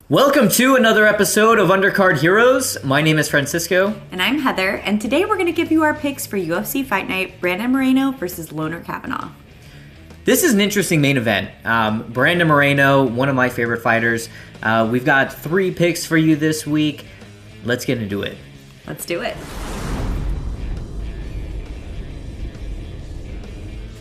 Welcome to another episode of Undercard Heroes. My name is Francisco. And I'm Heather, and today we're going to give you our picks for UFC Fight Night, Brandon Moreno versus Lone'er Kavanagh. This is an interesting main event. Brandon Moreno, one of my favorite fighters. We've got 3 picks for you this week. Let's get into it. Let's do it.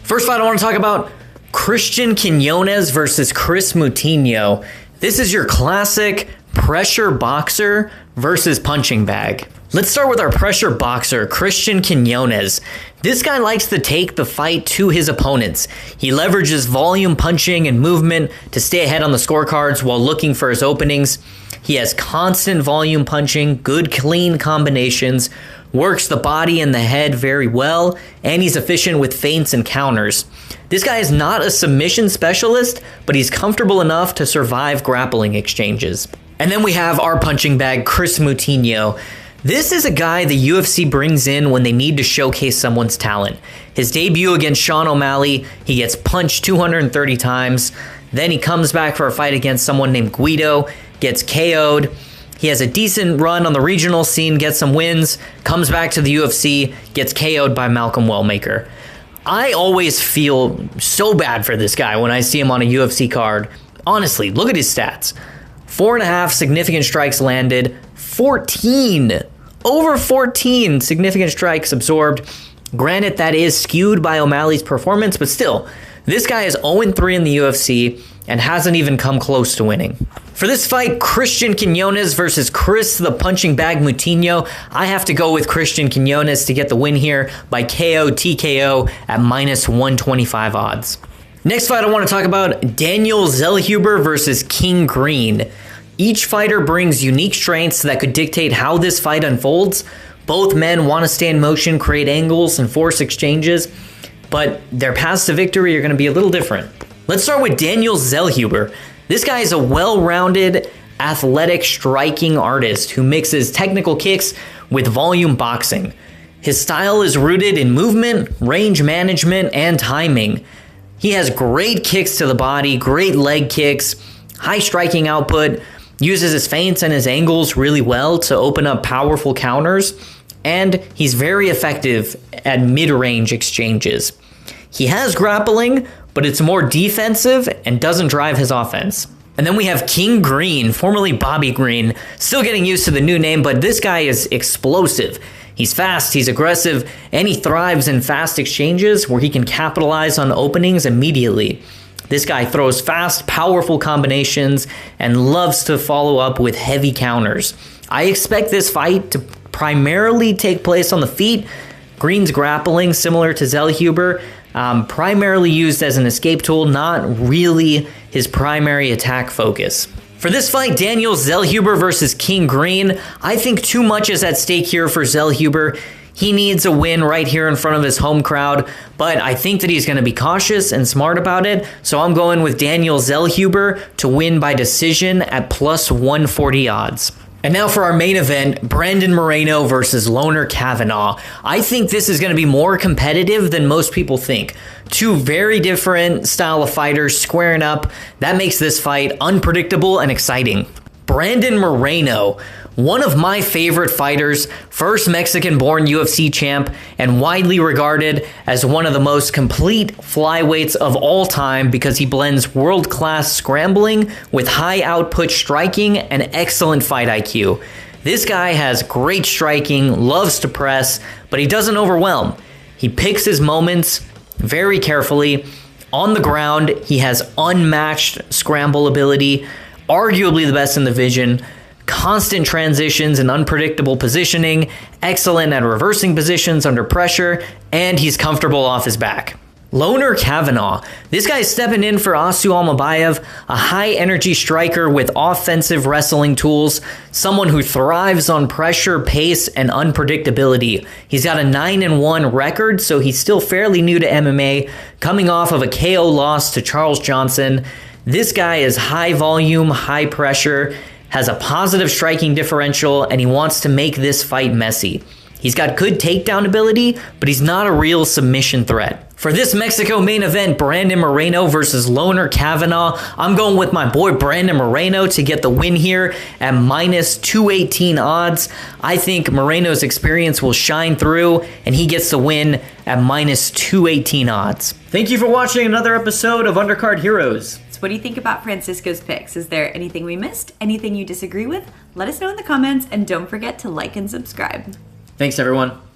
First fight I want to talk about, Christian Quinonez versus Chris Moutinho. This is your classic pressure boxer versus punching bag. Let's start with our pressure boxer, Christian Quinonez. This guy likes to take the fight to his opponents. He leverages volume punching and movement to stay ahead on the scorecards while looking for his openings. He has constant volume punching, good clean combinations, works the body and the head very well, and he's efficient with feints and counters. This guy is not a submission specialist, but he's comfortable enough to survive grappling exchanges. And then we have our punching bag, Chris Moutinho. This is a guy the UFC brings in when they need to showcase someone's talent. His debut against Sean O'Malley, he gets punched 230 times. Then he comes back for a fight against someone named Guido, gets KO'd. He has a decent run on the regional scene, gets some wins, comes back to the UFC, gets KO'd by Malcolm Wellmaker. I always feel so bad for this guy when I see him on a UFC card. Honestly, look at his stats. 4.5 significant strikes landed, over 14 significant strikes absorbed. Granted, that is skewed by O'Malley's performance, but still, this guy is 0-3 in the UFC and hasn't even come close to winning. For this fight, Christian Quinonez versus Chris the Punching Bag Moutinho, I have to go with Christian Quinonez to get the win here by KO TKO at -125 odds. Next fight I want to talk about, Daniel Zellhuber versus King Green. Each fighter brings unique strengths that could dictate how this fight unfolds. Both men want to stay in motion, create angles, and force exchanges, but their paths to victory are going to be a little different. Let's start with Daniel Zellhuber. This guy is a well-rounded, athletic striking artist who mixes technical kicks with volume boxing. His style is rooted in movement, range management, and timing. He has great kicks to the body, great leg kicks, high striking output, uses his feints and his angles really well to open up powerful counters, and he's very effective at mid-range exchanges. He has grappling, but it's more defensive and doesn't drive his offense. And then we have King Green, formerly Bobby Green, still getting used to the new name, but this guy is explosive. He's fast, he's aggressive, and he thrives in fast exchanges where he can capitalize on openings immediately. This guy throws fast, powerful combinations and loves to follow up with heavy counters. I expect this fight to primarily take place on the feet. Green's grappling, similar to Zellhuber, primarily used as an escape tool, not really his primary attack focus. For this fight, Daniel Zellhuber versus King Green, I think too much is at stake here for Zellhuber. He needs a win right here in front of his home crowd, but I think that he's going to be cautious and smart about it, so I'm going with Daniel Zellhuber to win by decision at +140 odds. And now for our main event, Brandon Moreno versus Lone'er Kavanagh. I think this is going to be more competitive than most people think. 2 very different style of fighters squaring up. That makes this fight unpredictable and exciting. Brandon Moreno, one of my favorite fighters, first Mexican-born UFC champ, and widely regarded as one of the most complete flyweights of all time because he blends world-class scrambling with high-output striking and excellent fight IQ. This guy has great striking, loves to press, but he doesn't overwhelm. He picks his moments very carefully. On the ground, he has unmatched scramble ability, arguably the best in the division, constant transitions and unpredictable positioning, excellent at reversing positions under pressure, and he's comfortable off his back. Lone'er Kavanagh. This guy's stepping in for Asu Almabayev, a high-energy striker with offensive wrestling tools, someone who thrives on pressure, pace, and unpredictability. He's got a 9-1 record, so he's still fairly new to MMA, coming off of a KO loss to Charles Johnson. This guy is high volume, high pressure, has a positive striking differential, and he wants to make this fight messy. He's got good takedown ability, but he's not a real submission threat. For this Mexico main event, Brandon Moreno versus Lone'er Kavanagh, I'm going with my boy Brandon Moreno to get the win here at minus 218 odds. I think Moreno's experience will shine through, and he gets the win at minus 218 odds. Thank you for watching another episode of Undercard Heroes. So what do you think about Francisco's picks? Is there anything we missed? Anything you disagree with? Let us know in the comments, and don't forget to like and subscribe. Thanks, everyone.